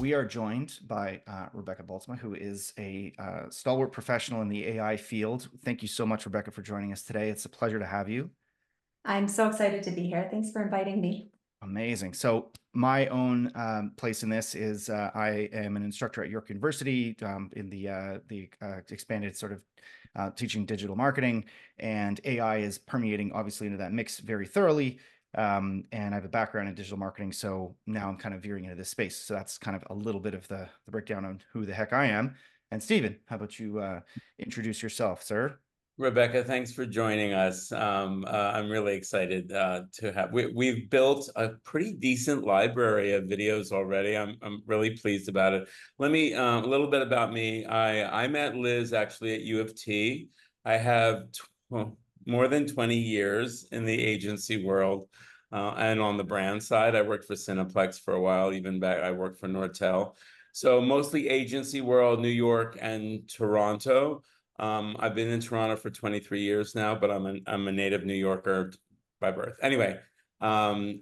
we are joined by Rebeccaa Bultsma, who is a stalwart professional in the AI field. Thank you so much, Rebecca, for joining us today. It's a pleasure to have you. I'm so excited to be here. Thanks for inviting me. Amazing. So my own place in this is I am an instructor at York University in the expanded sort of teaching digital marketing, and AI is permeating obviously into that mix very thoroughly. And I have a background in digital marketing, so now I'm kind of veering into this space. So that's kind of a little bit of the breakdown on who the heck I am. And Stephen, how about you introduce yourself, sir? Rebecca, thanks for joining us. I'm really excited to have. We've built a pretty decent library of videos already. I'm really pleased about it. Let me a little bit about me. I met Liz actually at U of T. I have more than 20 years in the agency world, and on the brand side, I worked for Cineplex for a while. Even back, I worked for Nortel. So mostly agency world, New York and Toronto. I've been in Toronto for 23 years now, but I'm a native New Yorker by birth. Anyway, I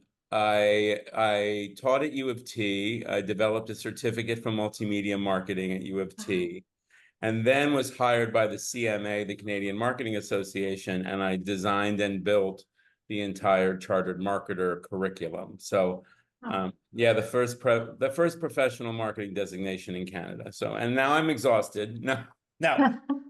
taught at U of T. I developed a certificate for multimedia marketing at U of T, and then was hired by the CMA, the Canadian Marketing Association, and I designed and built the entire chartered marketer curriculum. So yeah, the first professional marketing designation in Canada. So, and now I'm exhausted. No.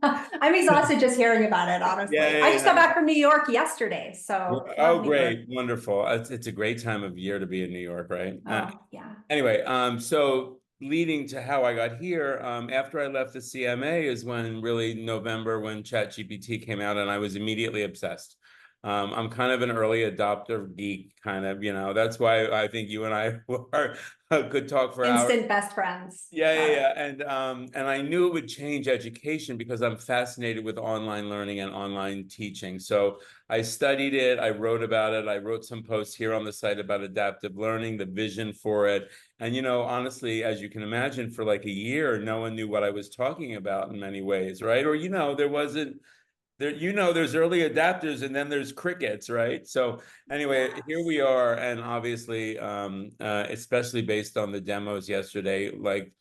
I'm exhausted just hearing about it, honestly. Yeah, I just got back from New York yesterday, so oh, great, wonderful. It's a great time of year to be in New York, right? Oh, yeah. Anyway, so leading to how I got here, after I left the CMA is when really November, when ChatGPT came out, and I was immediately obsessed. I'm kind of an early adopter geek, kind of, that's why I think you and I could talk for hours. Instant best friends. Yeah. And I knew it would change education because I'm fascinated with online learning and online teaching. So I studied it, I wrote about it, I wrote some posts here on the site about adaptive learning, the vision for it. And, honestly, as you can imagine, for like a year, no one knew what I was talking about in many ways, right? Or, there wasn't, there's early adapters and then there's crickets, right? So anyway, yes. Here we are, and obviously, especially based on the demos yesterday, like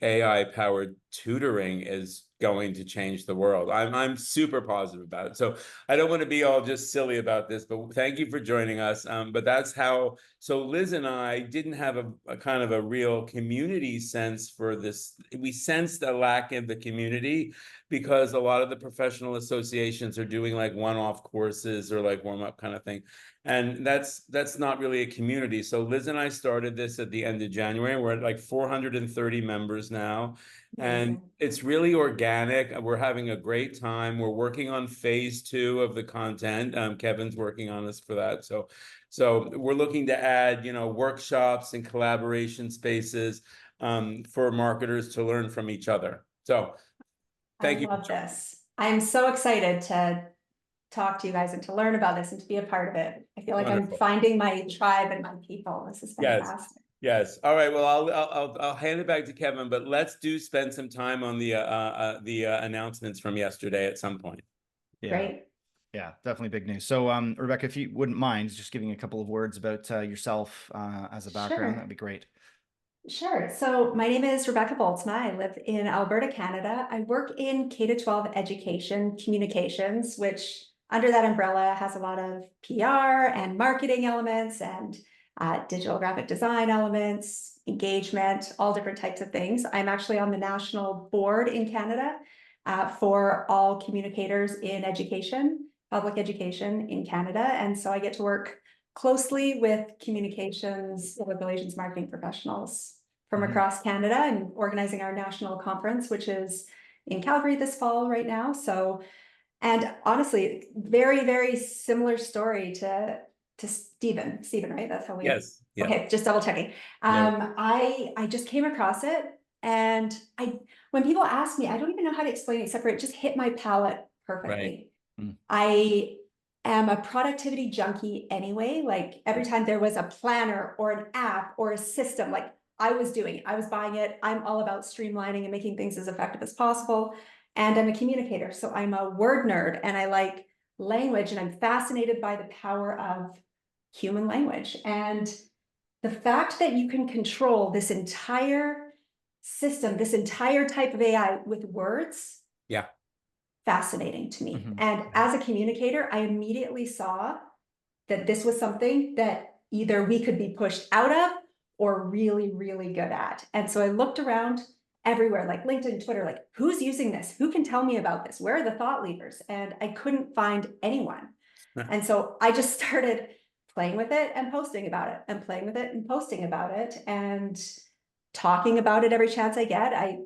AI powered tutoring is going to change the world. I'm super positive about it. So I don't want to be all just silly about this, but thank you for joining us. But that's how, so Liz and I didn't have a kind of a real community sense for this. We sensed a lack in the community because a lot of the professional associations are doing like one-off courses or like warm-up kind of thing. And that's not really a community. So Liz and I started this at the end of January. We're at like 430 members now. And it's really organic. We're having a great time. We're working on phase 2 of the content. Kevin's working on us for that. So we're looking to add, workshops and collaboration spaces for marketers to learn from each other. So thank you. I love this. I'm so excited to talk to you guys and to learn about this and to be a part of it. I feel like wonderful. I'm finding my tribe and my people. This is fantastic. Yes. All right. Well, I'll hand it back to Kevin, but let's spend some time on the announcements from yesterday at some point. Yeah. Great. Yeah, definitely big news. So, Rebecca, if you wouldn't mind just giving a couple of words about yourself as a background, that'd be great. Sure. So my name is Rebeccaa Bultsma. I live in Alberta, Canada. I work in K-12 education communications, which under that umbrella has a lot of PR and marketing elements and digital graphic design elements, engagement, all different types of things. I'm actually on the national board in Canada for all communicators in education, public education in Canada. And so I get to work closely with communications, public relations, marketing professionals from across Canada and organizing our national conference, which is in Calgary this fall right now. So, and honestly, very, very similar story to Stephen, right? That's how we, yes. Yeah. Okay, just double checking. I just came across it, and when people ask me, I don't even know how to explain it, except for it just hit my palate perfectly. Right. I am a productivity junkie anyway. Like every time there was a planner or an app or a system, like I was doing it, I was buying it. I'm all about streamlining and making things as effective as possible. And I'm a communicator, so I'm a word nerd, and I like language, and I'm fascinated by the power of human language. And the fact that you can control this entire system, this entire type of AI with words. Yeah. Fascinating to me. Mhm. And as a communicator, I immediately saw that this was something that either we could be pushed out of or really, really good at. And so I looked around everywhere, like LinkedIn, Twitter, like who's using this? Who can tell me about this? Where are the thought leaders? And I couldn't find anyone. And so I just started playing with it and posting about it and playing with it and posting about it and talking about it every chance I get. I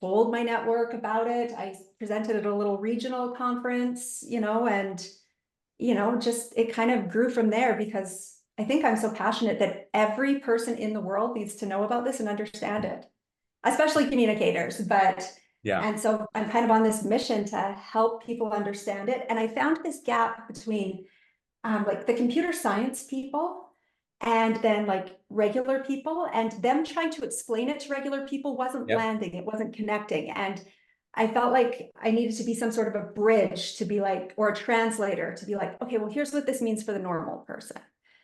told my network about it. I presented at a little regional conference, and, just it kind of grew from there because I think I'm so passionate that every person in the world needs to know about this and understand it, especially communicators. Yeah. And so I'm kind of on this mission to help people understand it. And I found this gap between like the computer science people and then like regular people, and them trying to explain it to regular people wasn't Yep. landing, it wasn't connecting. And I felt like I needed to be some sort of a bridge to be like, or a translator to be like, okay, well, here's what this means for the normal person.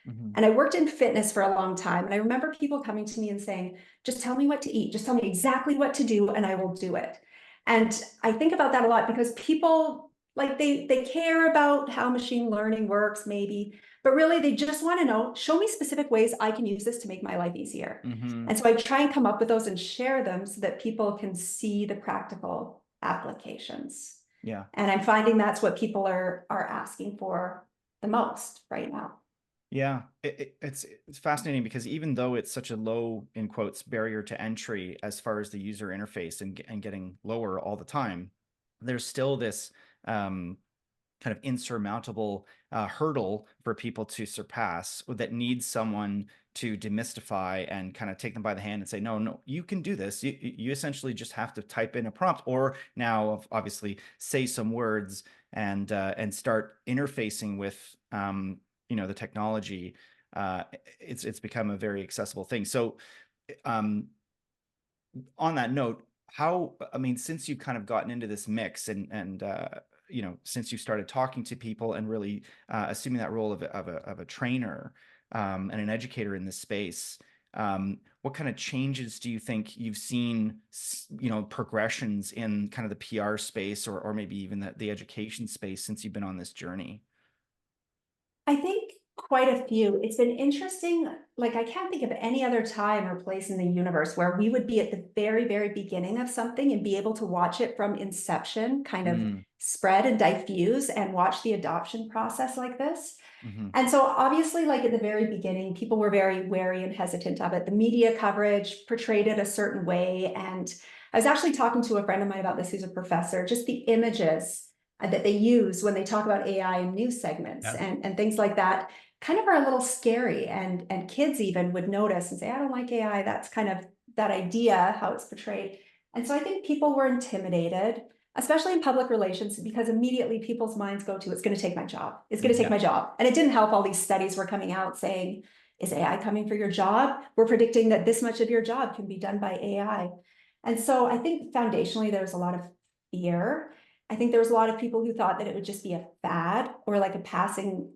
Mhm. And I worked in fitness for a long time. And I remember people coming to me and saying, just tell me what to eat, just tell me exactly what to do, and I will do it. And I think about that a lot because people like they care about how machine learning works, maybe, but really they just want to know, show me specific ways I can use this to make my life easier. Mhm. And so I try and come up with those and share them so that people can see the practical applications. Yeah. And I'm finding that's what people are asking for the most right now. Yeah, it's fascinating because even though it's such a low, in quotes, barrier to entry as far as the user interface and getting lower all the time, there's still this kind of insurmountable hurdle for people to surpass that needs someone to demystify and kind of take them by the hand and say, no, you can do this. You essentially just have to type in a prompt, or now obviously say some words and start interfacing with the technology. It's become a very accessible thing. So on that note, since you've kind of gotten into this mix and since you started talking to people and really assuming that role of a trainer and an educator in this space, what kind of changes do you think you've seen, progressions in kind of the PR space or maybe even the education space since you've been on this journey? I think quite a few. It's been interesting. Like, I can't think of any other time or place in the universe where we would be at the very, very beginning of something and be able to watch it from inception, kind of spread and diffuse, and watch the adoption process like this. Mm-hmm. And so obviously, like at the very beginning, people were very wary and hesitant of it. The media coverage portrayed it a certain way. And I was actually talking to a friend of mine about this, who's a professor, just the images that they use when they talk about AI in news segments and things like that kind of are a little scary. And kids even would notice and say, I don't like AI. That's kind of that idea, how it's portrayed. And so I think people were intimidated, especially in public relations, because immediately people's minds go to, it's going to take my job. It's going to take my job. And it didn't help all these studies were coming out saying, is AI coming for your job? We're predicting that this much of your job can be done by AI. And so I think foundationally, there's a lot of fear. I think there was a lot of people who thought that it would just be a fad or like a passing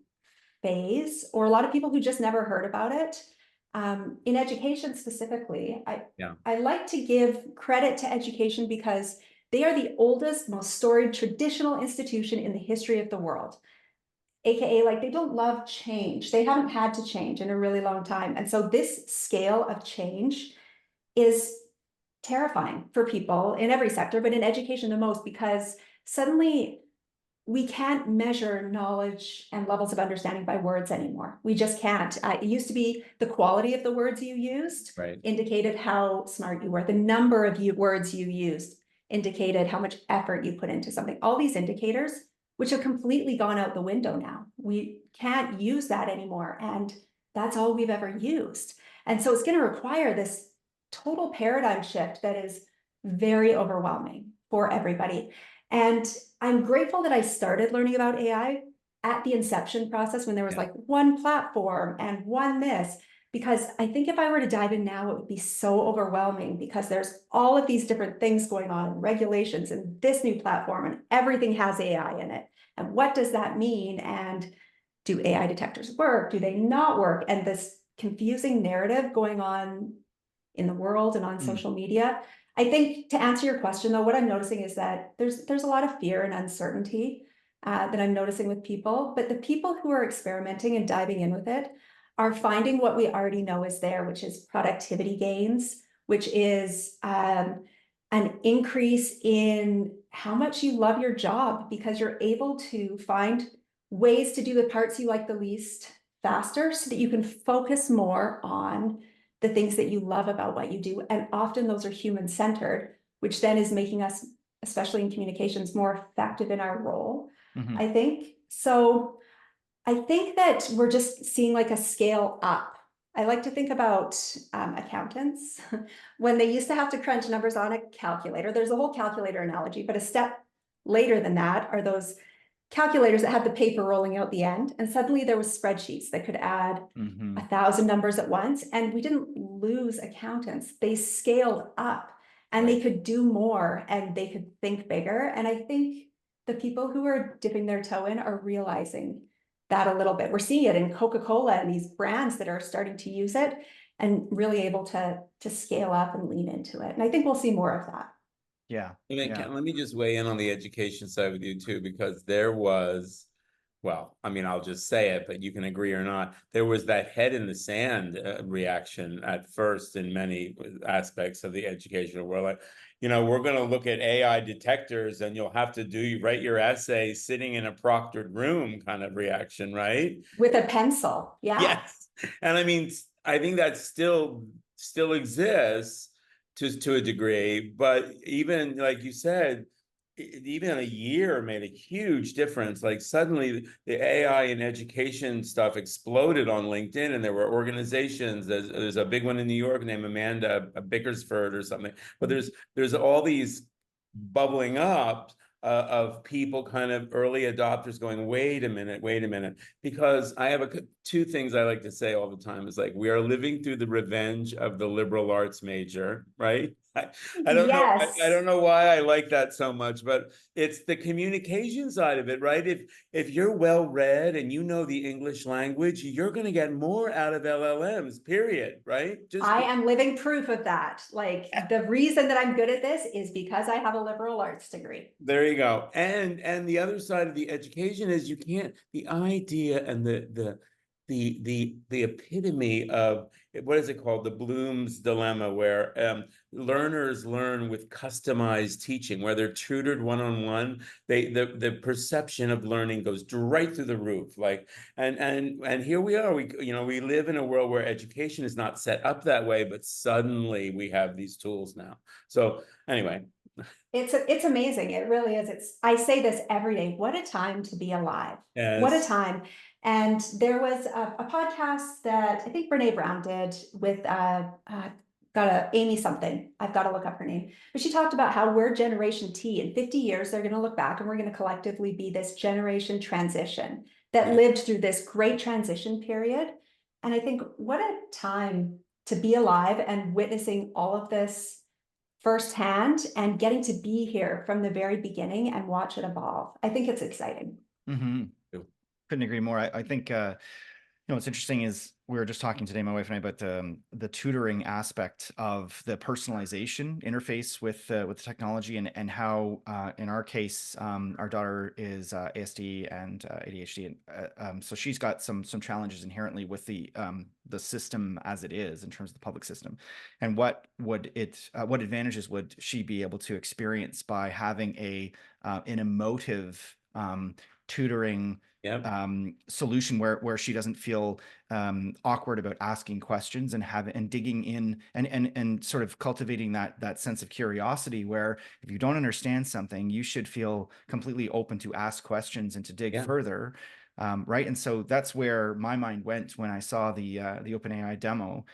phase, or a lot of people who just never heard about it. In education specifically, I like to give credit to education because they are the oldest, most storied traditional institution in the history of the world. AKA, like, they don't love change. They haven't had to change in a really long time. And so this scale of change is terrifying for people in every sector, but in education the most, because suddenly we can't measure knowledge and levels of understanding by words anymore. We just can't. It used to be the quality of the words you used indicated how smart you were. The number of words you used indicated how much effort you put into something. All these indicators, which have completely gone out the window now. We can't use that anymore. And that's all we've ever used. And so it's going to require this total paradigm shift that is very overwhelming for everybody. And I'm grateful that I started learning about AI at the inception process when there was like one platform and one this, because I think if I were to dive in now, it would be so overwhelming because there's all of these different things going on and regulations and this new platform and everything has AI in it. And what does that mean? And do AI detectors work? Do they not work? And this confusing narrative going on in the world and on Mm. social media. I think to answer your question though, what I'm noticing is that there's a lot of fear and uncertainty that I'm noticing with people, but the people who are experimenting and diving in with it are finding what we already know is there, which is productivity gains, which is an increase in how much you love your job because you're able to find ways to do the parts you like the least faster so that you can focus more on the things that you love about what you do. And often those are human-centered, which then is making us, especially in communications, more effective in our role, Mhm. I think. So I think that we're just seeing like a scale up. I like to think about accountants when they used to have to crunch numbers on a calculator. There's a whole calculator analogy, but a step later than that are those calculators that had the paper rolling out the end. And suddenly there was spreadsheets that could add Mhm. 1,000 numbers at once. And we didn't lose accountants. They scaled up and they Right. could do more and they could think bigger. And I think the people who are dipping their toe in are realizing that a little bit. We're seeing it in Coca-Cola and these brands that are starting to use it and really able to scale up and lean into it. And I think we'll see more of that. Yeah. I mean, Yeah. let me just weigh in on the education side with you too, because there was, well, I mean, I'll just say it, but you can agree or not. There was that head in the sand reaction at first in many aspects of the educational world. Like, you know, we're going to look at AI detectors and you'll have to write your essay sitting in a proctored room kind of reaction, right? With a pencil, yeah. Yes. And I mean, I think that still exists to a degree, but even like you said, even a year made a huge difference. Like suddenly the AI and education stuff exploded on LinkedIn, and there were organizations. There's a big one in New York named Amanda Bickersford or something. But there's all these bubbling up of people, kind of early adopters, going, wait a minute, because I have two things I like to say all the time is like, we are living through the revenge of the liberal arts major, right? I don't know. Yes. I don't know why I like that so much, but it's the communication side of it, right? If you're well read and you know the English language, you're going to get more out of LLMs, period, right? I am living proof of that. Like the reason that I'm good at this is because I have a liberal arts degree. There you go. And the other side of the education is you can't, the idea and the epitome of, what is it called? The Bloom's dilemma, where learners learn with customized teaching, where they're tutored one-on-one. The perception of learning goes right through the roof. Like, and here we are, we live in a world where education is not set up that way, but suddenly we have these tools now. So anyway. It's amazing. It really is. I say this every day. What a time to be alive. Yes. What a time. And there was a podcast that I think Brene Brown did with Amy something. I've got to look up her name. But she talked about how we're Generation T. In 50 years, they're going to look back and we're going to collectively be this generation transition that lived through this great transition period. And I think what a time to be alive and witnessing all of this firsthand and getting to be here from the very beginning and watch it evolve. I think it's exciting. Mm-hmm. Couldn't agree more. I think what's interesting is we were just talking today, my wife and I, about the tutoring aspect of the personalization interface with the technology, and how in our case our daughter is ASD and ADHD, and so she's got some challenges inherently with the system as it is in terms of the public system, and what advantages would she be able to experience by having an emotive tutoring solution where she doesn't feel awkward about asking questions and digging in and sort of cultivating that sense of curiosity, where if you don't understand something, you should feel completely open to ask questions and to dig further. Right. And so that's where my mind went when I saw the OpenAI demo,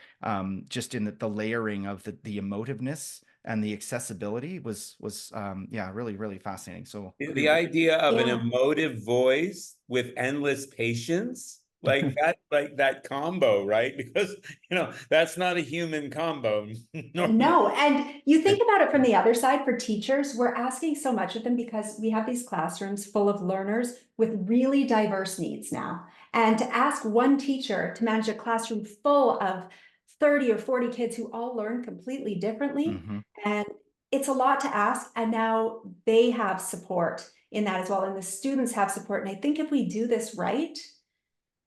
just in the layering of the emotiveness and the accessibility was really, really fascinating. So the idea of an emotive voice with endless patience, like that combo, right? Because, that's not a human combo. No, and you think about it from the other side for teachers, we're asking so much of them because we have these classrooms full of learners with really diverse needs now. And to ask one teacher to manage a classroom full of 30 or 40 kids who all learn completely differently, Mhm. and it's a lot to ask. And now they have support in that as well. And the students have support. And I think if we do this right,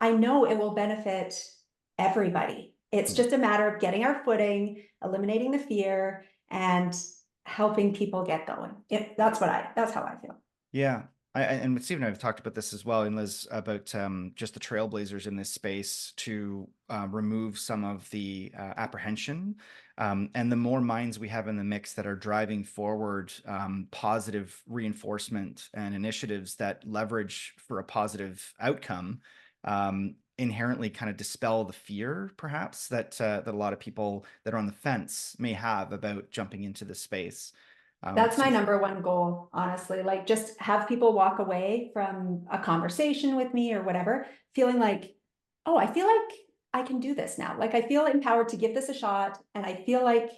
I know it will benefit everybody. It's just a matter of getting our footing, eliminating the fear, and helping people get going. That's how I feel. Yeah. And with Steve and I have talked about this as well, and Liz, about just the trailblazers in this space to remove some of the apprehension. And the more minds we have in the mix that are driving forward positive reinforcement and initiatives that leverage for a positive outcome, inherently kind of dispel the fear, perhaps, that a lot of people that are on the fence may have about jumping into the space. That's my number one goal, honestly. Like, just have people walk away from a conversation with me or whatever, feeling like, oh, I feel like I can do this now. Like, I feel empowered to give this a shot, and I feel like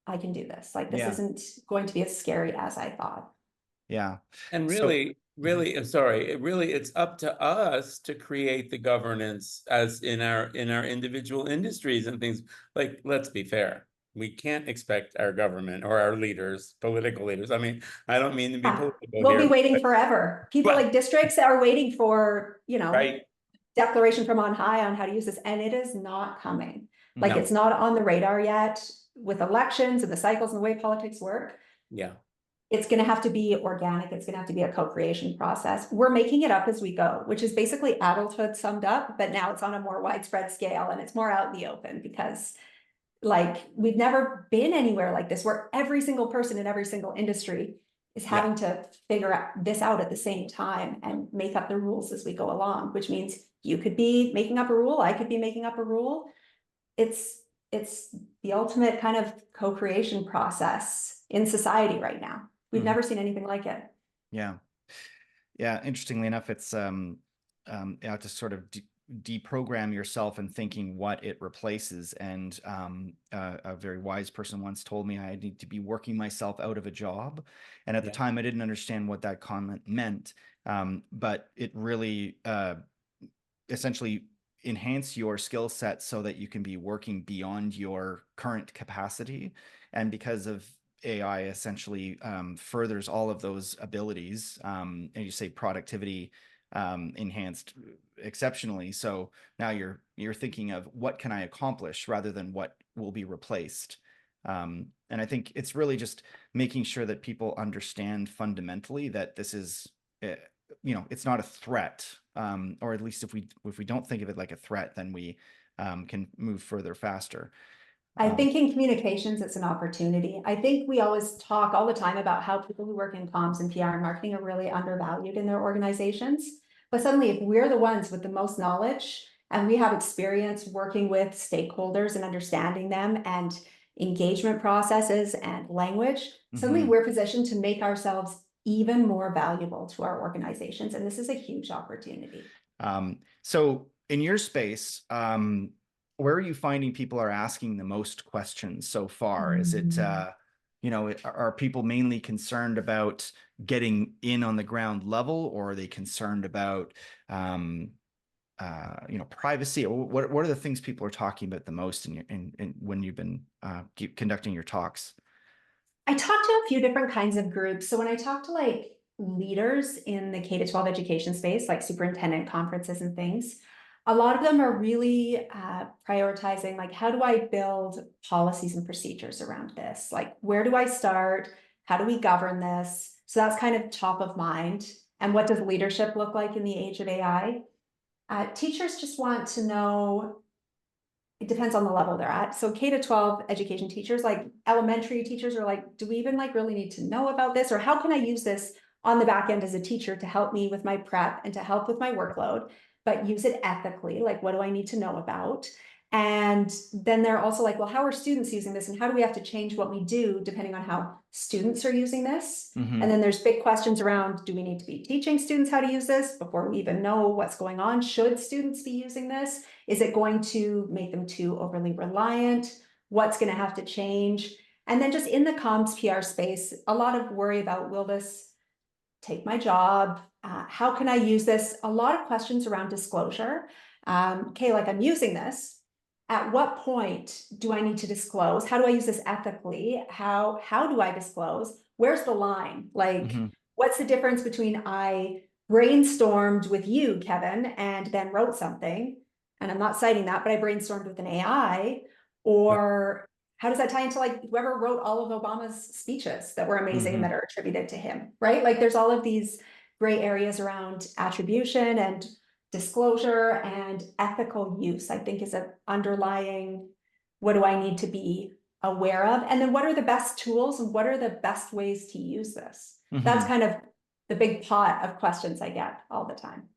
I can do this. Like, this Yeah. isn't going to be as scary as I thought. Yeah. And So- really, I'm sorry, it's up to us to create the governance as in our individual industries and things. Like, let's be fair. We can't expect our government or our leaders, political leaders. I mean, I don't mean to be political We'll here, be waiting forever. People Well- like districts are waiting for, right? declaration from on high on how to use this, and it is not coming. Like, No. it's not on the radar yet with elections and the cycles and the way politics work. Yeah. It's going to have to be organic. It's going to have to be a co-creation process. We're making it up as we go, which is basically adulthood summed up, but now it's on a more widespread scale and it's more out in the open because, like, we've never been anywhere like this where every single person in every single industry is having to figure this out at the same time and make up the rules as we go along, which means you could be making up a rule, I could be making up a rule. It's the ultimate kind of co-creation process in society right now. We've never seen anything like it. Yeah. Yeah. Interestingly enough, it's you have to sort of deprogram yourself and thinking what it replaces. And a very wise person once told me I need to be working myself out of a job. And at the time, I didn't understand what that comment meant. But it really essentially enhance your skill set so that you can be working beyond your current capacity. And because of AI essentially furthers all of those abilities, and you say productivity enhanced exceptionally. So now you're thinking of what can I accomplish rather than what will be replaced. And I think it's really just making sure that people understand fundamentally that this is, it's not a threat, or at least if we don't think of it like a threat, then we can move further faster. I think in communications, it's an opportunity. I think we always talk all the time about how people who work in comms and PR and marketing are really undervalued in their organizations. But suddenly, if we're the ones with the most knowledge and we have experience working with stakeholders and understanding them and engagement processes and language, suddenly we're positioned to make ourselves even more valuable to our organizations. And this is a huge opportunity. So in your space, where are you finding people are asking the most questions so far? Is it, are people mainly concerned about getting in on the ground level, or are they concerned about, privacy? What are the things people are talking about the most in when you've been conducting your talks? I talked to a few different kinds of groups. So when I talk to like leaders in the K-12 education space, like superintendent conferences and things, a lot of them are really prioritizing, like, how do I build policies and procedures around this? Like, where do I start? How do we govern this? So that's kind of top of mind. And what does leadership look like in the age of AI? Teachers just want to know, it depends on the level they're at. So K-12 education teachers, like elementary teachers, are like, do we even like really need to know about this? Or how can I use this on the back end as a teacher to help me with my prep and to help with my workload, but use it ethically? Like, what do I need to know about? And then they're also like, well, how are students using this? And how do we have to change what we do depending on how students are using this? Mhm. And then there's big questions around, do we need to be teaching students how to use this before we even know what's going on? Should students be using this? Is it going to make them too overly reliant? What's going to have to change? And then just in the comms PR space, a lot of worry about, will this take my job? How can I use this? A lot of questions around disclosure. Okay, like I'm using this. At what point do I need to disclose? How do I use this ethically? How do I disclose? Where's the line? Like, Mhm. what's the difference between I brainstormed with you, Kevin, and then wrote something, and I'm not citing that, but I brainstormed with an AI, or how does that tie into like whoever wrote all of Obama's speeches that were amazing and Mhm. that are attributed to him, right? Like there's all of these gray areas around attribution and disclosure and ethical use, I think is an underlying, what do I need to be aware of? And then what are the best tools and what are the best ways to use this? That's Mhm. kind of the big pot of questions I get all the time.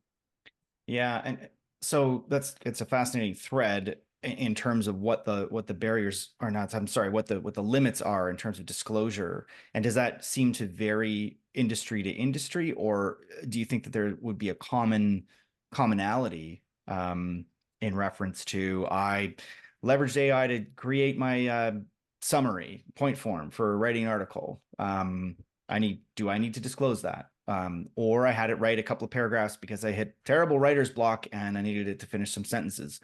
Yeah, and so it's a fascinating thread in terms of what the barriers are not. I'm sorry, what the limits are in terms of disclosure. And does that seem to vary industry to industry, or do you think that there would be a commonality in reference to I leveraged AI to create my summary point form for writing an article? Do I need to disclose that? Or I had it write a couple of paragraphs because I hit terrible writer's block and I needed it to finish some sentences.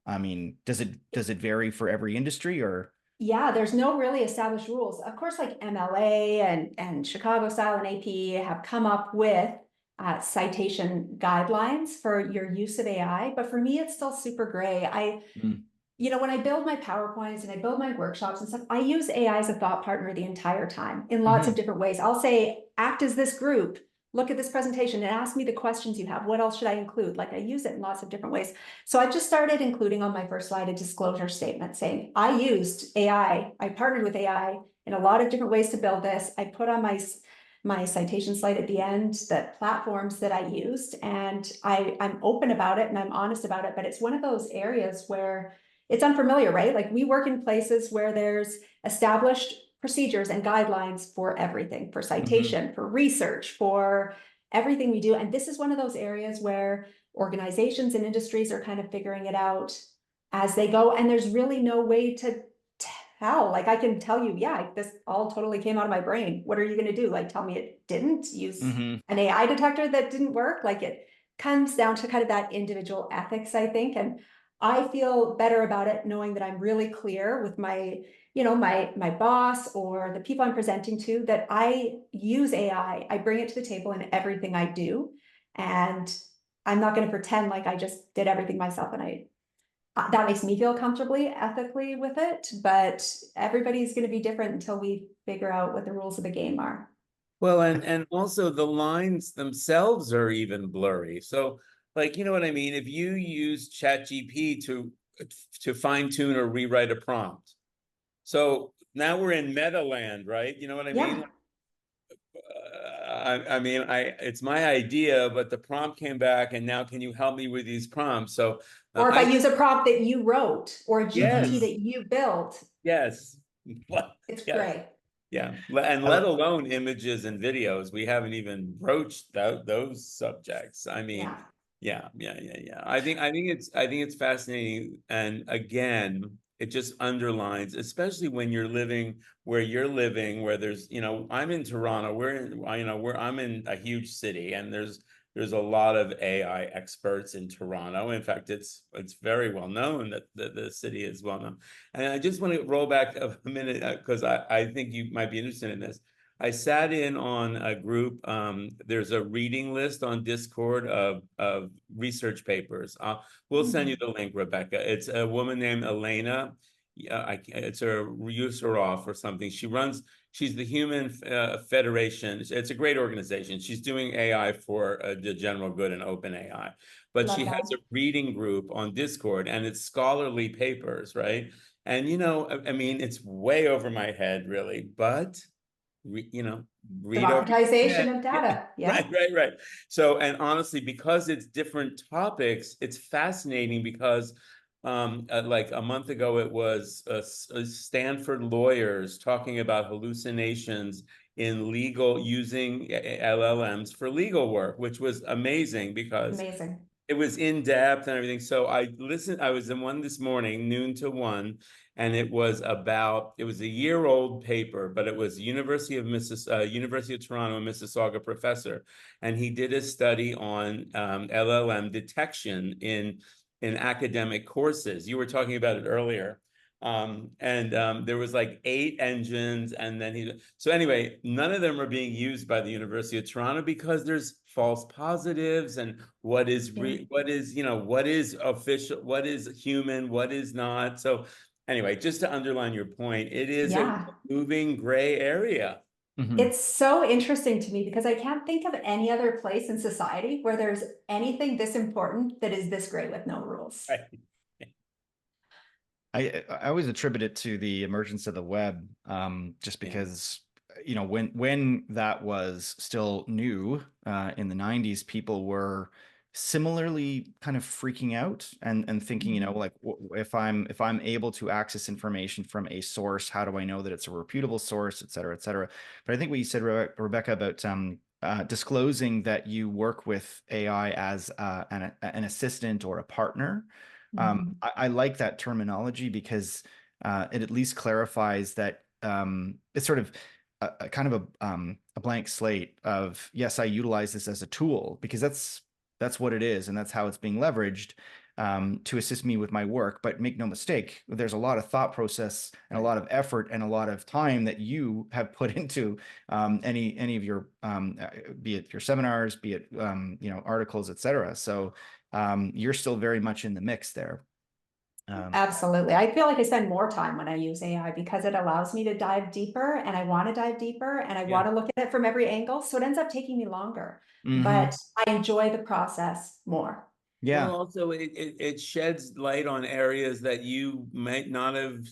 I mean, does it vary for every industry or? Yeah, there's no really established rules. Of course, like MLA and Chicago Style and AP have come up with citation guidelines for your use of AI, but for me, it's still super gray. Mm. When I build my PowerPoints and I build my workshops and stuff, I use AI as a thought partner the entire time in lots of Mhm. different ways. I'll say, act as this group, look at this presentation and ask me the questions you have. What else should I include? Like I use it in lots of different ways. So I just started including on my first slide a disclosure statement saying, I used AI, I partnered with AI in a lot of different ways to build this. I put on my citation slide at the end, the platforms that I used, and I'm open about it and I'm honest about it, but it's one of those areas where it's unfamiliar, right? Like we work in places where there's established procedures and guidelines for everything, for Mhm. citation, for research, for everything we do. And this is one of those areas where organizations and industries are kind of figuring it out as they go. And there's really no way to tell. Like I can tell you, yeah, this all totally came out of my brain. What are you going to do? Like tell me it didn't? Use Mhm. an AI detector that didn't work? Like it comes down to kind of that individual ethics, I think. And I feel better about it knowing that I'm really clear with my boss or the people I'm presenting to, that I use AI, I bring it to the table in everything I do. And I'm not going to pretend like I just did everything myself, and that makes me feel comfortably ethically with it, but everybody's going to be different until we figure out what the rules of the game are. Well, and also the lines themselves are even blurry. So, like, you know what I mean? If you use ChatGPT to fine tune or rewrite a prompt, so now we're in meta land, right? You know what I mean? Yeah. I mean, it's my idea, but the prompt came back, and now can you help me with these prompts? So, Or if I I use a prompt that you wrote or a GPT Mhm. yes, that you built, yes, it's yes. gray. Yeah, and I let lo- alone images and videos. We haven't even broached those subjects. I mean, Yeah. yeah. I think it's fascinating, and again, it just underlines, especially when you're living where you're living, where there's, I'm in Toronto. I'm in a huge city, and there's a lot of AI experts in Toronto. In fact, it's very well known that the city is well known. And I just want to roll back a minute because I think you might be interested in this. I sat in on a group. There's a reading list on Discord of research papers. We'll send you the link, Rebecca. It's a woman named Elena. It's a Yusarov or something. She's the Human Federation. It's a great organization. She's doing AI for the general good and open AI. But she Love that. has a reading group on Discord, and it's scholarly papers, right? And I mean, it's way over my head, really, but read over your Democratization head. of Yeah, data. right, Yeah. right, right. So, and honestly, because it's different topics, it's fascinating because like a month ago, it was Stanford lawyers talking about hallucinations in legal using LLMs for legal work, which was amazing because Amazing. it was in depth and everything. So I listened, I was in one this morning, noon to 1, and it was a year-old paper, but it was University of Toronto, Mississauga professor. And he did a study on LLM detection in academic courses. You were talking about it earlier. There was like 8 engines, and then so anyway, none of them are being used by the University of Toronto because there's false positives and what is official, what is human, what is not. So anyway, just to underline your point, it is a moving gray area. It's so interesting to me because I can't think of any other place in society where there's anything this important that is this gray with no rules. Right. I always attribute it to the emergence of the web, just because, you know, when that was still new in the 90s, people were similarly kind of freaking out and thinking, you know, like, if I'm able to access information from a source, how do I know that it's a reputable source, et cetera, et cetera. But I think what you said, Rebecca, about disclosing that you work with AI as an assistant or a partner. I like that terminology because it at least clarifies that it's sort of a kind of a blank slate of, yes, I utilize this as a tool because that's what it is, and that's how it's being leveraged to assist me with my work. But make no mistake, there's a lot of thought process and a lot of effort and a lot of time that you have put into any of your be it your seminars, be it you know, articles, etc. So you're still very much in the mix there. Absolutely. I feel like I spend more time when I use AI because it allows me to dive deeper, and I want to dive deeper, and I want to look at it from every angle. So it ends up taking me longer, but I enjoy the process more. Yeah. Well, also it sheds light on areas that you might not have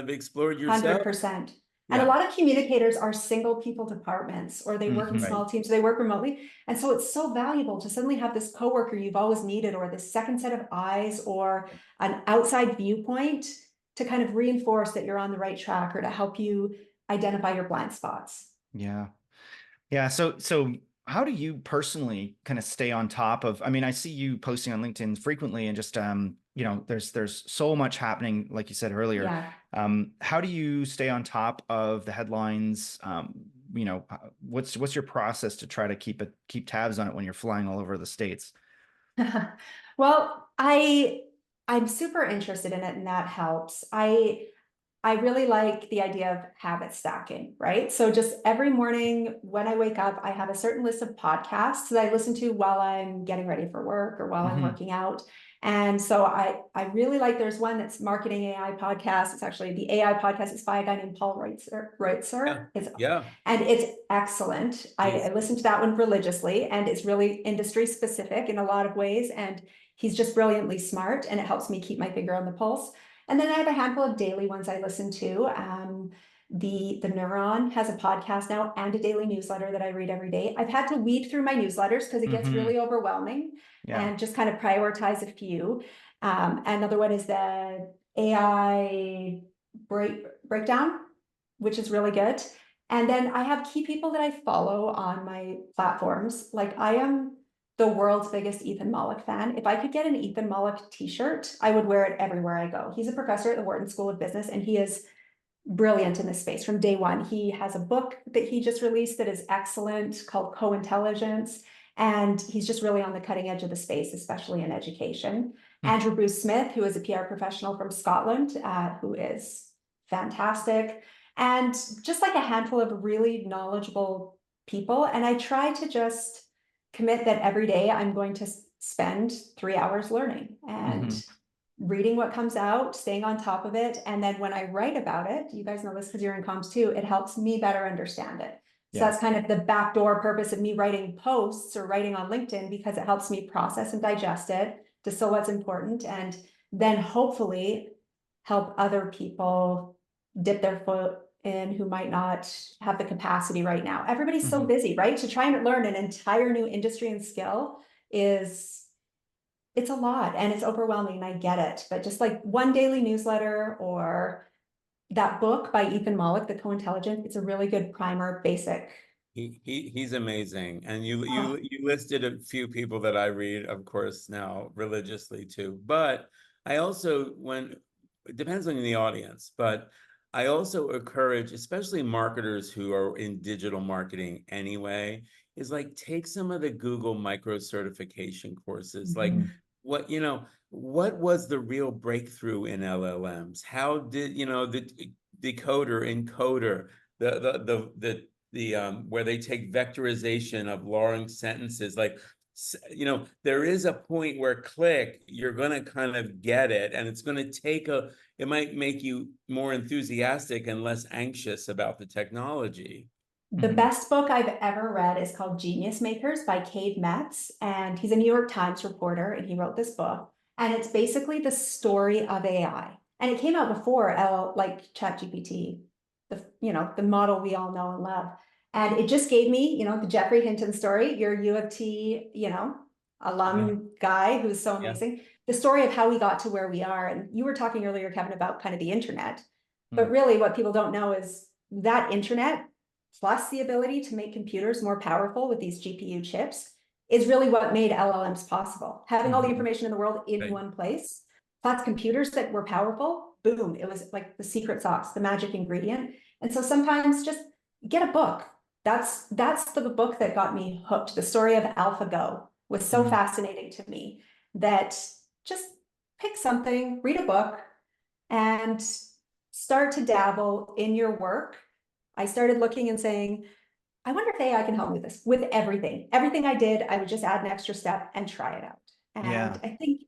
explored yourself. 100%. And a lot of communicators are single people departments, or they work in small teams, they work remotely. And so it's so valuable to suddenly have this coworker you've always needed, or this second set of eyes, or an outside viewpoint to kind of reinforce that you're on the right track, or to help you identify your blind spots. Yeah. Yeah. So how do you personally kind of stay on top of, I mean, I see you posting on LinkedIn frequently, and just, you know, there's so much happening, like you said earlier. How do you stay on top of the headlines? You know, what's your process to try to keep tabs on it when you're flying all over the States? Well, I'm super interested in it, and that helps. I really like the idea of habit stacking, right? So just every morning when I wake up, I have a certain list of podcasts that I listen to while I'm getting ready for work or while I'm working out. And so I really like, there's one that's Marketing AI podcast. It's actually the AI podcast. It's by a guy named Paul Reitzer. And it's excellent. I listen to that one religiously, and it's really industry specific in a lot of ways. And he's just brilliantly smart, and it helps me keep my finger on the pulse. And then I have a handful of daily ones I listen to. The Neuron has a podcast now and a daily newsletter that I read every day. I've had to weed through my newsletters because it gets really overwhelming, and just kind of prioritize a few. Another one is the AI breakdown, which is really good. And then I have key people that I follow on my platforms. Like, I am the world's biggest Ethan Mollick fan. If I could get an Ethan Mollick t-shirt, I would wear it everywhere I go. He's a professor at the Wharton School of Business, and he is brilliant in this space from day one. He has a book that he just released that is excellent called Co-Intelligence, and he's just really on the cutting edge of the space, especially in education. Andrew Bruce Smith, who is a PR professional from Scotland, who is fantastic, and just like a handful of really knowledgeable people. And I try to just commit that every day I'm going to spend 3 hours learning and reading what comes out, staying on top of it. And then when I write about it, you guys know this because you're in comms too, it helps me better understand it. So that's kind of the backdoor purpose of me writing posts or writing on LinkedIn, because it helps me process and digest it, distill what's important, and then hopefully help other people dip their foot in who might not have the capacity right now. Everybody's so busy, right? To try and learn an entire new industry and skill is it's a lot and it's overwhelming, and I get it, but just like one daily newsletter or that book by Ethan Mollick, The Co-Intelligent, it's a really good primer, basic. He's amazing. And you Oh. you listed a few people that I read, of course, now religiously too. But I also, when it depends on the audience, but I also encourage, especially marketers who are in digital marketing anyway, is like take some of the Google micro certification courses. Like what, what was the real breakthrough in LLMs? How did, the decoder, encoder, the where they take vectorization of long sentences, like, there is a point where click, you're going to kind of get it, and it's going to take it might make you more enthusiastic and less anxious about the technology. The best book I've ever read is called Genius Makers by Cade Metz, and he's a New York Times reporter, and he wrote this book, and it's basically the story of AI. And it came out before like ChatGPT, the model we all know and love. And it just gave me, the Jeffrey Hinton story, your U of T, alum guy who's so amazing, the story of how we got to where we are. And you were talking earlier, Kevin, about kind of the internet, but really what people don't know is that internet, plus the ability to make computers more powerful with these GPU chips, is really what made LLMs possible. Having all the information in the world in one place, plus computers that were powerful, boom, it was like the secret sauce, the magic ingredient. And so sometimes just get a book. That's the book that got me hooked. The story of AlphaGo was so fascinating to me that just pick something, read a book, and start to dabble in your work. I started looking and saying, I wonder if AI can help me with this, with everything. Everything I did, I would just add an extra step and try it out. And I think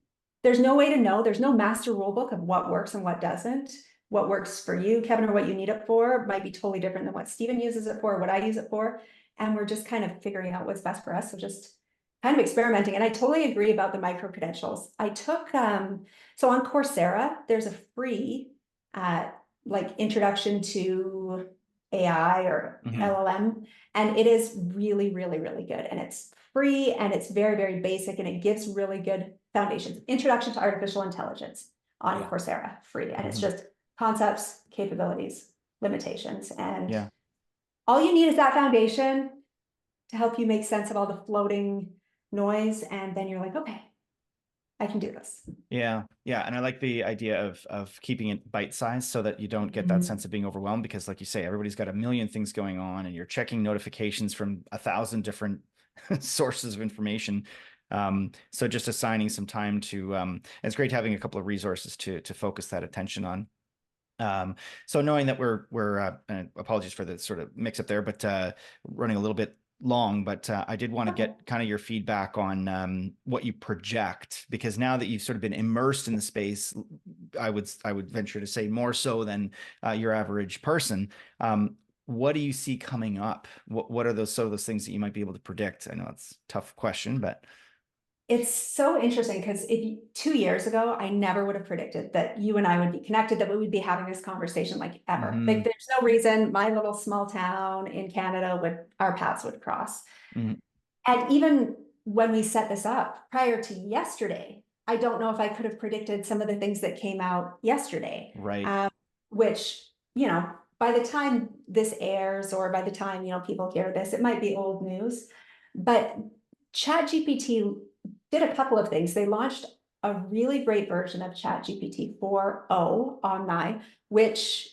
there's no way to know. There's no master rule book of what works and what doesn't. What works for you, Kevin, or what you need it for might be totally different than what Stephen uses it for, what I use it for. And we're just kind of figuring out what's best for us. So just kind of experimenting. And I totally agree about the micro credentials. I took, so on Coursera, there's a free like introduction to AI or LLM, and it is really, really, really good. And it's free and it's very, very basic, and it gives really good foundations. Introduction to Artificial Intelligence on Coursera, free. And it's just concepts, capabilities, limitations. And all you need is that foundation to help you make sense of all the floating noise. And then you're like, okay, I can do this. Yeah. And I like the idea of keeping it bite-sized so that you don't get that sense of being overwhelmed, because like you say, everybody's got a million things going on and you're checking notifications from 1,000 different sources of information. So just assigning some time to, it's great having a couple of resources to focus that attention on. So knowing that we're apologies for the sort of mix up there, but running a little bit long, but I did want to get kind of your feedback on what you project, because now that you've sort of been immersed in the space, I would venture to say more so than your average person. What do you see coming up? What are those things that you might be able to predict? I know it's a tough question, but it's so interesting because 2 years ago, I never would have predicted that you and I would be connected, that we would be having this conversation like ever. Like there's no reason my little small town in Canada our paths would cross. And even when we set this up prior to yesterday, I don't know if I could have predicted some of the things that came out yesterday. Right. Which, by the time this airs or by the time, people hear this, it might be old news. But ChatGPT did a couple of things. They launched a really great version of ChatGPT 4.0 online, which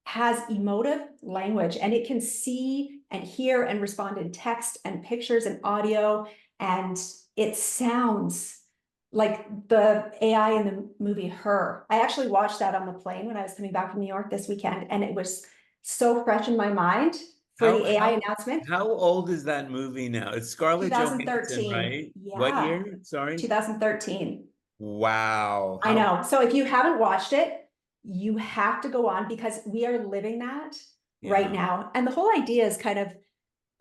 has emotive language, and it can see and hear and respond in text and pictures and audio. And it sounds like the AI in the movie Her. I actually watched that on the plane when I was coming back from New York this weekend, and it was so fresh in my mind for the AI announcement. How old is that movie now? It's Scarlett Johansson, 2013, right? yeah. What year? Sorry. 2013. Wow. I know. So if you haven't watched it, you have to go on, because we are living that right now. And the whole idea is kind of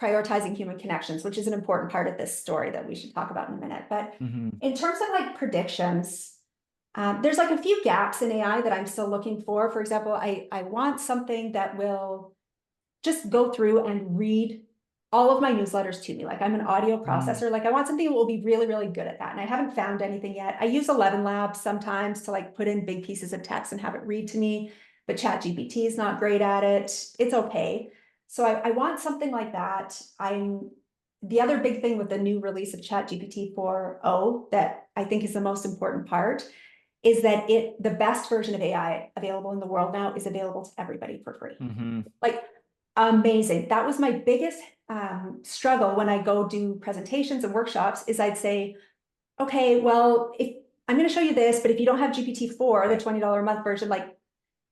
prioritizing human connections, which is an important part of this story that we should talk about in a minute. But in terms of like predictions, there's like a few gaps in AI that I'm still looking for. For example, I want something that will just go through and read all of my newsletters to me. Like I'm an audio Mm. processor. Like I want something that will be really, really good at that. And I haven't found anything yet. I use 11 Labs sometimes to like put in big pieces of text and have it read to me, but ChatGPT is not great at it. It's okay. So I want something like that. The other big thing with the new release of ChatGPT 4.0 that I think is the most important part is that the best version of AI available in the world now is available to everybody for free. Mm-hmm. Like amazing. That was my biggest struggle when I go do presentations and workshops is I'd say, okay, well, if I'm going to show you this, but if you don't have GPT-4, the $20 a month version, like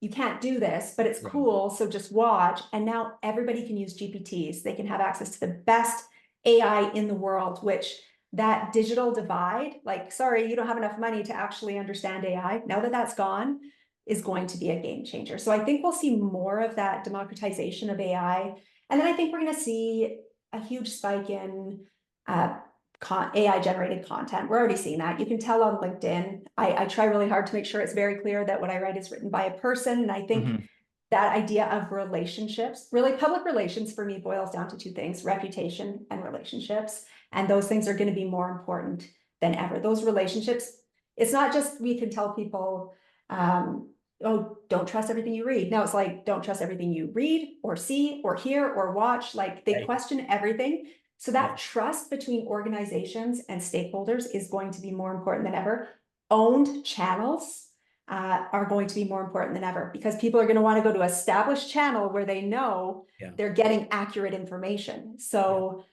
you can't do this, but it's Right. cool. So just watch. And now everybody can use GPTs. They can have access to the best AI in the world, which that digital divide, like, sorry, you don't have enough money to actually understand AI. Now that that's gone, is going to be a game changer. So I think we'll see more of that democratization of AI. And then I think we're going to see a huge spike in AI generated content. We're already seeing that. You can tell on LinkedIn. I try really hard to make sure it's very clear that what I write is written by a person. And I think Mm-hmm. that idea of relationships, really public relations for me boils down to two things, reputation and relationships. And those things are going to be more important than ever. Those relationships, it's not just we can tell people, oh, don't trust everything you read. Now it's like, don't trust everything you read or see or hear or watch. Like they Right. question everything. So that Yeah. trust between organizations and stakeholders is going to be more important than ever. Owned channels are going to be more important than ever because people are going to want to go to an established channel where they know Yeah. they're getting accurate information. So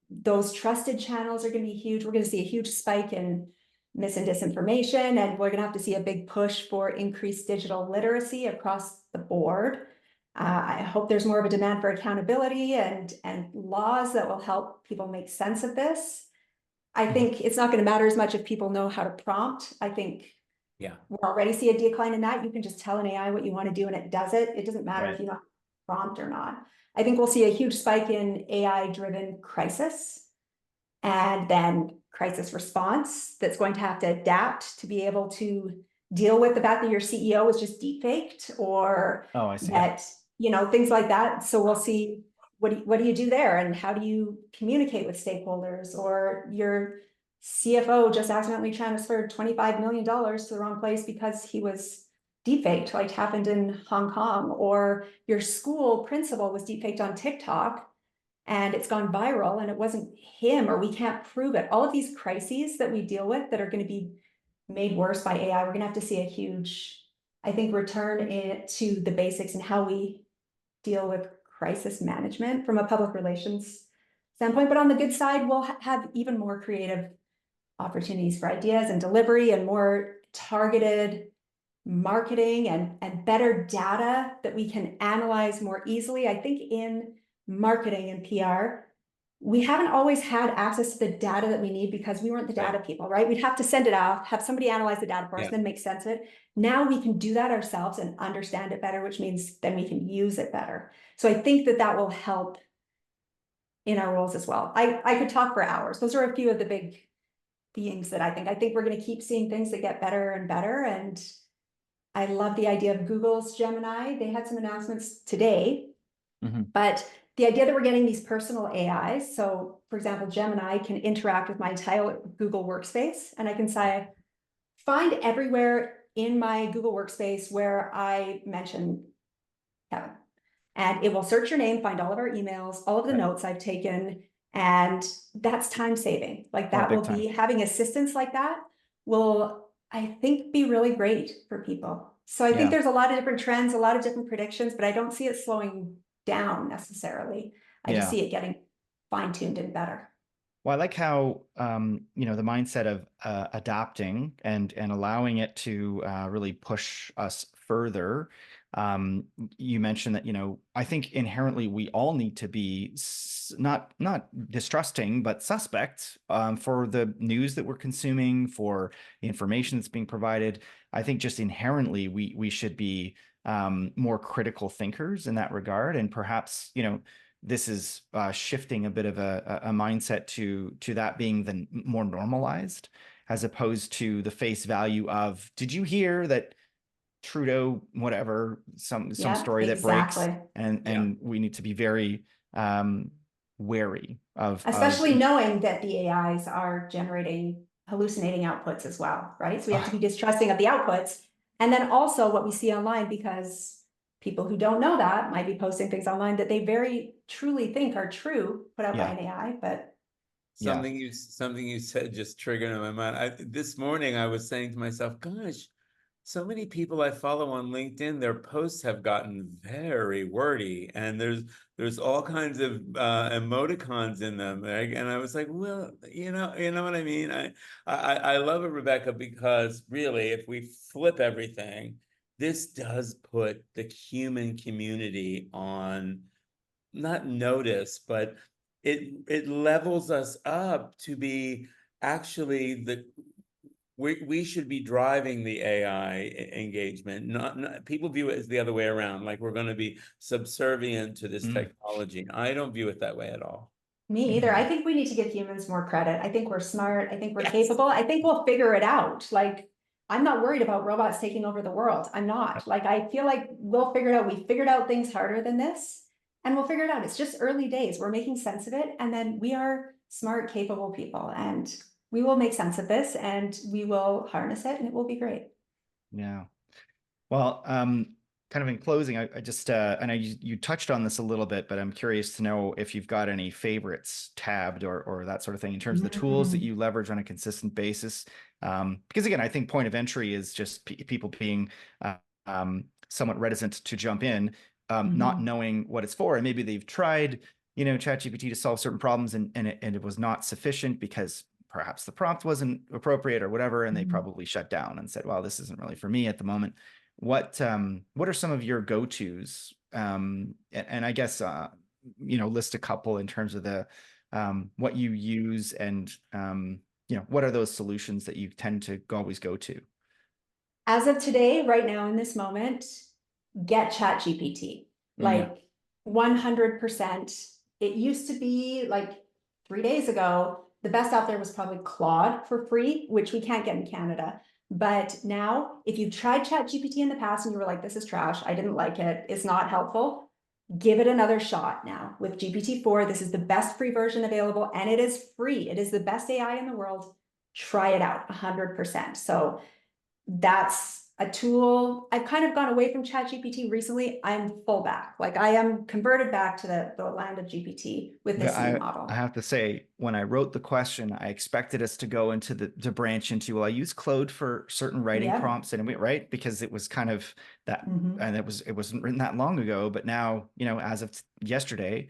those trusted channels are going to be huge. We're going to see a huge spike in mis and disinformation, and we're going to have to see a big push for increased digital literacy across the board. I hope there's more of a demand for accountability and laws that will help people make sense of this. I think it's not going to matter as much if people know how to prompt. I think we're already see a decline in that. You can just tell an AI what you want to do and it does it. It doesn't matter if you know how to prompt or not. I think we'll see a huge spike in AI-driven crisis and then crisis response that's going to have to adapt to be able to deal with the fact that your CEO was just deepfaked or Oh, I see. that, things like that. So we'll see what do you do there and how do you communicate with stakeholders, or your CFO just accidentally transferred $25 million to the wrong place because he was deepfaked, like happened in Hong Kong, or your school principal was deepfaked on TikTok and it's gone viral and it wasn't him, or we can't prove it. All of these crises that we deal with that are going to be made worse by AI, we're going to have to see a huge, I think, return to the basics and how we deal with crisis management from a public relations standpoint. But on the good side, we'll have even more creative opportunities for ideas and delivery and more targeted marketing and better data that we can analyze more easily. I think in marketing and PR, we haven't always had access to the data that we need because we weren't the data people, right? We'd have to send it off, have somebody analyze the data for us, then make sense of it. Now we can do that ourselves and understand it better, which means then we can use it better. So I think that will help in our roles as well. I could talk for hours. Those are a few of the big themes that I think we're going to keep seeing things that get better and better. And I love the idea of Google's Gemini. They had some announcements today, but the idea that we're getting these personal AIs. So for example, Gemini can interact with my entire Google workspace, and I can say, find everywhere in my Google workspace where I mention Kevin. And it will search your name, find all of our emails, all of the notes I've taken, and that's time saving. Like that will be, having assistance like that will, I think, be really great for people. So I think there's a lot of different trends, a lot of different predictions, but I don't see it slowing down necessarily. I just see it getting fine-tuned and better. Well, I like how, the mindset of adapting and allowing it to really push us further. You mentioned that, I think inherently we all need to be not distrusting, but suspect for the news that we're consuming, for the information that's being provided. I think just inherently we should be more critical thinkers in that regard. And perhaps, this is shifting a bit of a mindset to that being the more normalized, as opposed to the face value of, did you hear that Trudeau, whatever, some story that breaks, and we need to be very wary of Especially knowing that the AIs are generating hallucinating outputs as well, right? So we have to be distrusting of the outputs. And then also what we see online, because people who don't know that might be posting things online that they very truly think are true, put out by an AI, but Yeah. Something you said just triggered in my mind. This morning I was saying to myself, gosh, so many people I follow on LinkedIn, their posts have gotten very wordy, and there's all kinds of emoticons in them. Right? And I was like, well, you know what I mean? I love it, Rebecca, because really, if we flip everything, this does put the human community on not notice, but it levels us up to be actually we should be driving the AI engagement. Not people view it as the other way around, like we're going to be subservient to this technology. I don't view it that way at all. me either. I think we need to give humans more credit. I think we're smart. I think we're Yes. capable. I think we'll figure it out. Like, I'm not worried about robots taking over the world. I'm not. Like, I feel like we'll figure it out. We figured out things harder than this, and we'll figure it out. It's just early days. We're making sense of it. And then we are smart, capable people, and we will make sense of this, and we will harness it, and it will be great. Yeah. Well, kind of in closing, I just, I know you touched on this a little bit, but I'm curious to know if you've got any favorites tabbed or that sort of thing in terms of the tools that you leverage on a consistent basis. Because again, I think point of entry is just people being somewhat reticent to jump in, not knowing what it's for. And maybe they've tried, ChatGPT to solve certain problems and it was not sufficient because perhaps the prompt wasn't appropriate or whatever, and they probably shut down and said, well, this isn't really for me at the moment. What are some of your go-tos? And I guess list a couple in terms of the what you use and what are those solutions that you tend to always go to? As of today, right now in this moment, get ChatGPT. Like 100%. It used to be like 3 days ago, the best out there was probably Claude for free, which we can't get in Canada. But now, if you've tried ChatGPT in the past and you were like, this is trash, I didn't like it, it's not helpful, give it another shot now. With GPT-4, this is the best free version available, and it is free. It is the best AI in the world. Try it out 100%. So that's a tool. I've kind of gone away from ChatGPT recently. I'm full back. Like, I am converted back to the land of GPT with this new model. I have to say, when I wrote the question, I expected us to go into to branch into, well, I use Claude for certain writing prompts and right, because it was kind of that, and it wasn't written that long ago, but now, as of yesterday,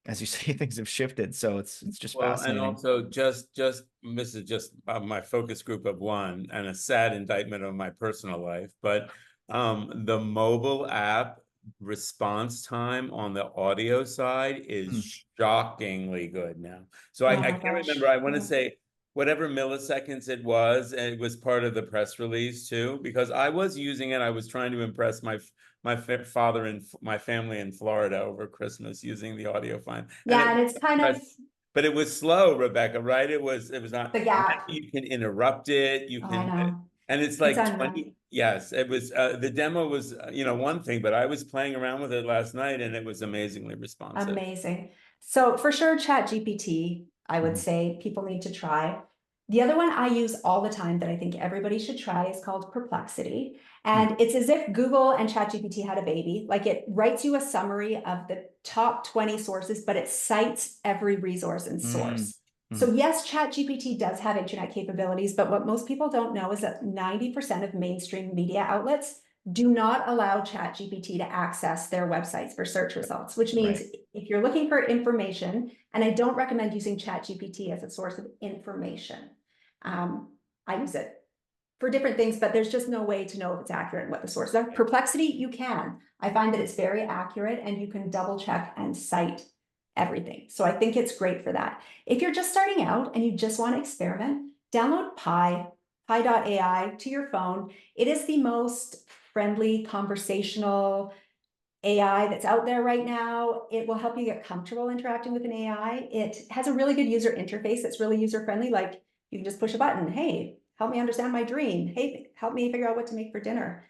as you say, things have shifted. So it's just fascinating. And also just this is just my focus group of one and a sad indictment of my personal life, but the mobile app response time on the audio side is shockingly good now. So I can't remember. I want to say whatever milliseconds it was part of the press release too, because I was using it. I was trying to impress my father and my family in Florida over Christmas using the audio file. Yeah, and it's kind of, but it was slow, Rebecca, right? It was not the gap. You can interrupt it, you can, I know. and it's like 20. Yes, it was the demo was one thing, but I was playing around with it last night and it was amazingly responsive. Amazing. So for sure, ChatGPT, I would say people need to try. The other one I use all the time that I think everybody should try is called Perplexity. And it's as if Google and ChatGPT had a baby. Like, it writes you a summary of the top 20 sources, but it cites every resource and source. So yes, ChatGPT does have internet capabilities, but what most people don't know is that 90% of mainstream media outlets do not allow ChatGPT to access their websites for search results, which means if you're looking for information, and I don't recommend using ChatGPT as a source of information. I use it for different things, but there's just no way to know if it's accurate and what the sources are. Perplexity, you can. I find that it's very accurate and you can double check and cite everything. So I think it's great for that. If you're just starting out and you just want to experiment, download Pi.ai to your phone. It is the most friendly conversational AI that's out there right now. It will help you get comfortable interacting with an AI. It has a really good user interface that's really user friendly. Like, you can just push a button. Hey, help me understand my dream. Hey, help me figure out what to make for dinner.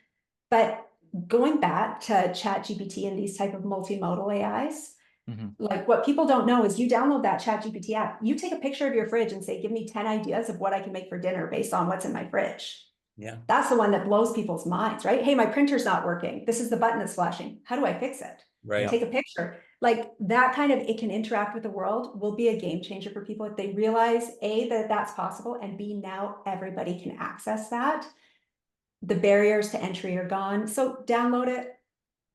But going back to ChatGPT and these type of multimodal AIs, Mhm. Like what people don't know is you download that ChatGPT app, you take a picture of your fridge and say, give me 10 ideas of what I can make for dinner based on what's in my fridge. Yeah. That's the one that blows people's minds, right? Hey, my printer's not working. This is the button that's flashing. How do I fix it? Right. Take a picture. Like that kind of, it can interact with the world, will be a game changer for people if they realize A, that that's possible, and B, now everybody can access that. The barriers to entry are gone. So download it,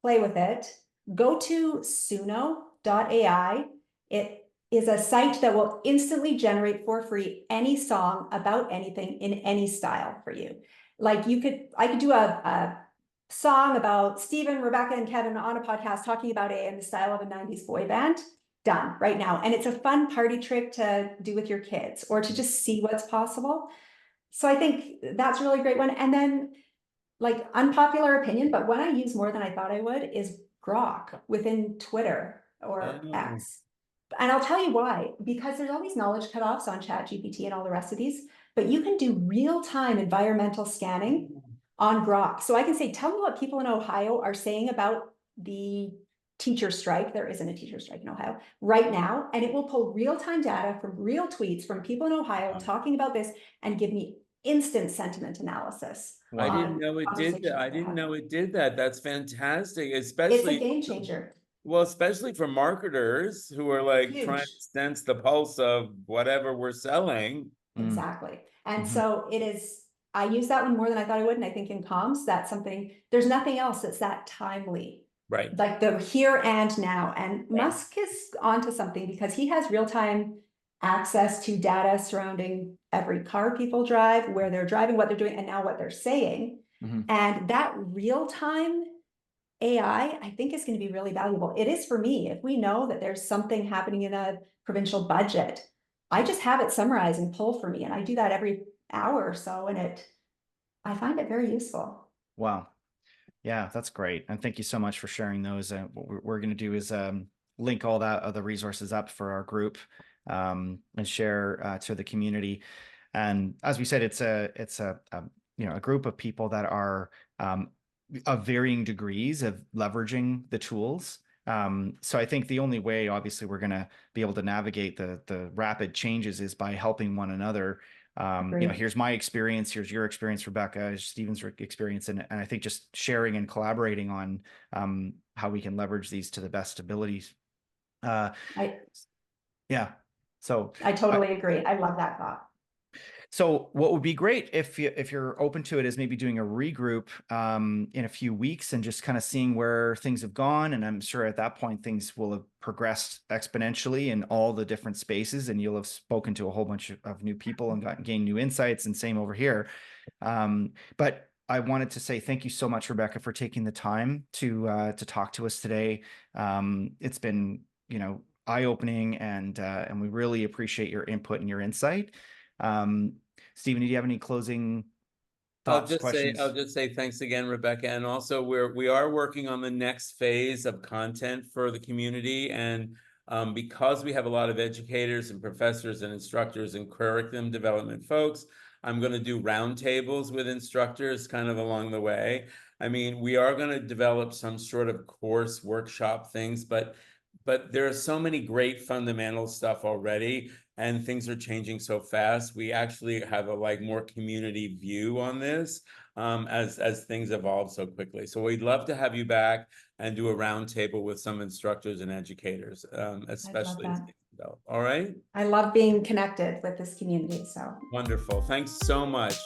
play with it. Go to suno.ai. It is a site that will instantly generate for free any song about anything in any style for you. Like I could do a song about Stephen, Rebecca, and Kevin on a podcast talking about it in the style of a 90s boy band. Done right now. And it's a fun party trick to do with your kids or to just see what's possible. So I think that's a really great one. And then like unpopular opinion, but one I use more than I thought I would is Grok within Twitter or Oh. X. And I'll tell you why, because there's all these knowledge cutoffs on ChatGPT and all the rest of these, but you can do real-time environmental scanning on Grok. So I can say, tell me what people in Ohio are saying about the teacher strike. There isn't a teacher strike in Ohio right now. And it will pull real-time data from real tweets from people in Ohio talking about this and give me instant sentiment analysis. I didn't know it did that. I didn't know it did that. That's fantastic, especially. It's a game changer. Well, especially for marketers who are like trying to sense the pulse of whatever we're selling. Exactly. And so it is, I use that one more than I thought I would. And I think in comms, that's something, there's nothing else that's that timely. Right. Like the here and now. And Musk is onto something because he has real-time access to data surrounding every car people drive, where they're driving, what they're doing, and now what they're saying. And that real-time AI, I think, is going to be really valuable. It is for me. If we know that there's something happening in a provincial budget, I just have it summarized and pull for me. And I do that every hour or so. And I find it very useful. Wow. Yeah, that's great. And thank you so much for sharing those. What we're going to do is link all that other resources up for our group and share to the community. And as we said, it's a group of people that are of varying degrees of leveraging the tools. So I think the only way, obviously, we're going to be able to navigate the rapid changes is by helping one another. Here's my experience, here's your experience, Rebecca, Stephen's experience, and I think just sharing and collaborating on how we can leverage these to the best abilities. So I totally agree. I love that thought. So what would be great if you're open to it is maybe doing a regroup in a few weeks and just kind of seeing where things have gone. And I'm sure at that point, things will have progressed exponentially in all the different spaces, and you'll have spoken to a whole bunch of new people and gained new insights, and same over here. But I wanted to say thank you so much, Rebecca, for taking the time to talk to us today. It's been, eye-opening, and we really appreciate your input and your insight. Stephen, do you have any closing thoughts, questions? I'll just say thanks again, Rebecca. And also we are working on the next phase of content for the community. And because we have a lot of educators and professors and instructors and curriculum development folks, I'm going to do roundtables with instructors kind of along the way. I mean, we are going to develop some sort of course workshop things, but there are so many great fundamental stuff already, and things are changing so fast. We actually have a more community view on this as things evolve so quickly. So we'd love to have you back and do a roundtable with some instructors and educators, especially as things develop. All right. I love being connected with this community. So wonderful. Thanks so much.